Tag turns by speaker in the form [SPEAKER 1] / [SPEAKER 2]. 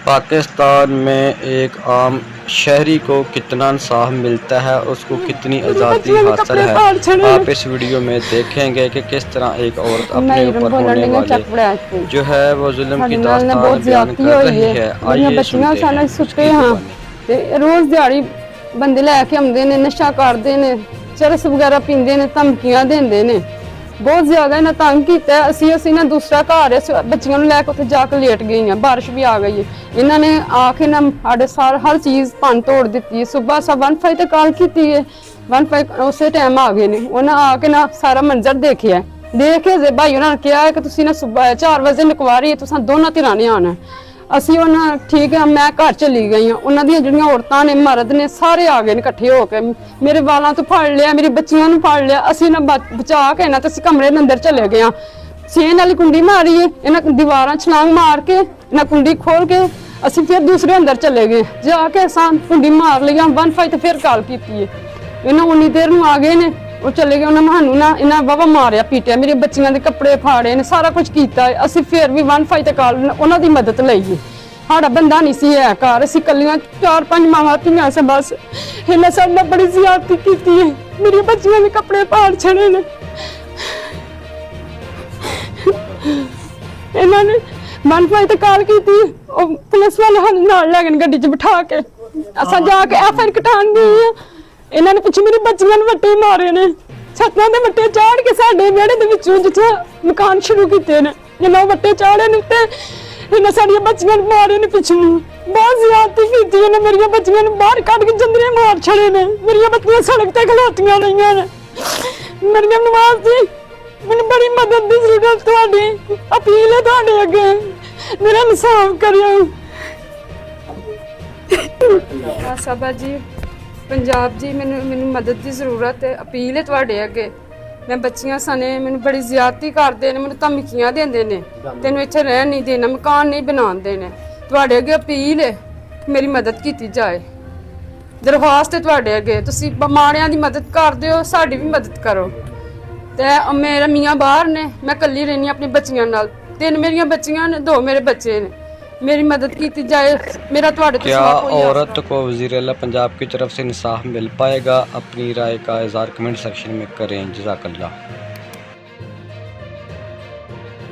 [SPEAKER 1] पाकिस्तान में एक आम शहरी को कितना इंसाफ मिलता है, उसको कितनी आज़ादी हासिल है। आप इस वीडियो में देखेंगे कि किस तरह एक औरत अपने ऊपर होने वाले जो है वो जुल्म की दास्तान बयान कर रही है। आइए सुनते हैं उसकी ज़ुबानी।
[SPEAKER 2] रोज़ दिहाड़ी बंदे लैके आउंदे ने, नशा करदे ने, चरस वगैरह पींदे ने, धमकियां देंदे ने। बहुत ज्यादा इन्हें तंग किया। असी ना दूसरा घर है, बच्चियों लैके उत्थे जाके लेट गई हैं। बारिश भी आ गई है, इन्होंने आके ना साढ़े सार हर चीज़ भन तोड़ दी है। सुबह सब 1 तक कॉल की है, 1 उस टाइम आ गए ने। उन्हें आके ना सारा मंजर देखिया, देख के भाई उन्होंने कहा है कि तुसी ना सुबह 4 बजे निकवारी है, तुसा दोनों धिरां ने आना। असी उन्हें ठीक है, मैं घर चली गई हाँ। उन्होंने जिहड़ियां औरतां ने, मर्द ने, सारे आ गए इकट्ठे होकर। मेरे वालों तो फड़ लिया, मेरी बच्चियों को फड़ लिया। असी ना बचा के ना तो कमरे के अंदर चले गए हाँ। चेन वाली कुंडी मारी है, इन्हें दीवार छलांग मार के इन्हें कुंडी खोल के असी फिर दूसरे अंदर चले गए। जाके असां कुंडी मार लिया, 1 तो फिर कॉल की है। इन्हें उन्नी देर में आ गए ने, वो चले गए। उन्हें सानू ना इन्हें बाबा मारिया पीटिया, मेरी बच्चियों के कपड़े फाड़े ने, सारा कुछ किया। असी फिर भी 1 तक कॉल उन्होंने मदद लई। साड़ा बंदा नहीं सी है घर, असी कलियां 4-5 मावां धीआं से बस। इन्हें साडे नाल बड़ी ज़्यादती कीती है, मेरी बच्चियों के कपड़े फाड़ छड़े ने। इन्होंने 1 तक कॉल की, पुलिस वाले सानू नाल लै गए गड्डी च बिठा के। असां जाके FIR कटान गए हैं। इन्होंने पिछे मेरी बच्चियों ने वट्टे मारे ने, छत्तां दे वट्टे चाढ़ के साडे विहड़े दे विचों जिथे मकान शुरू कीते ने, इन्होंने वट्टे चाढ़े ने उत्ते। इन्हें साड़ियां बच्चियां मारे ने पिछू, बहुत ज्यादती की। इन्हें मेरिया बच्चियां बाहर कट के जंदरे मार छड़े ने। मेरिया बच्चियां सड़क ते खलोतियां रहियां ने। मरियम नवाज जी, मैनूं बड़ी मदद की जरूरत, तुहाडी अपील है तुहाडे अगे, मेरा इंसाफ करियो। साबा जी, पंजाब जी, मैनूं मदद की जरूरत है, अपील है तुहाडे अगे। मैं बच्चियां सने मैंने बड़ी ज्यादती करते हैं, मैंने धमकियां देंदे ने, तेनों इत्थे रहन नहीं देना, मकान नहीं बनान देने। तुहाडे अगे अपील है, मेरी मदद की जाए। दरखास्त है तुहाडे अगे, तुसीं माड़ियां दी मदद करदे हो, साडी भी मदद करो। ते मेरा मियाँ बाहर ने, मैं कल्ली रहनी अपनी बच्चियां नाल। 3 मेरियां बच्चियां ने, 2 मेरे बच्चे ने। मेरी मदद की जाए। मेरा तुहाडे तो
[SPEAKER 1] क्या औरत को वज़ीर आला पंजाब की तरफ से इंसाफ मिल पाएगा? अपनी राय का इज़हार कमेंट सेक्शन में करें। जज़ाकल्लाह।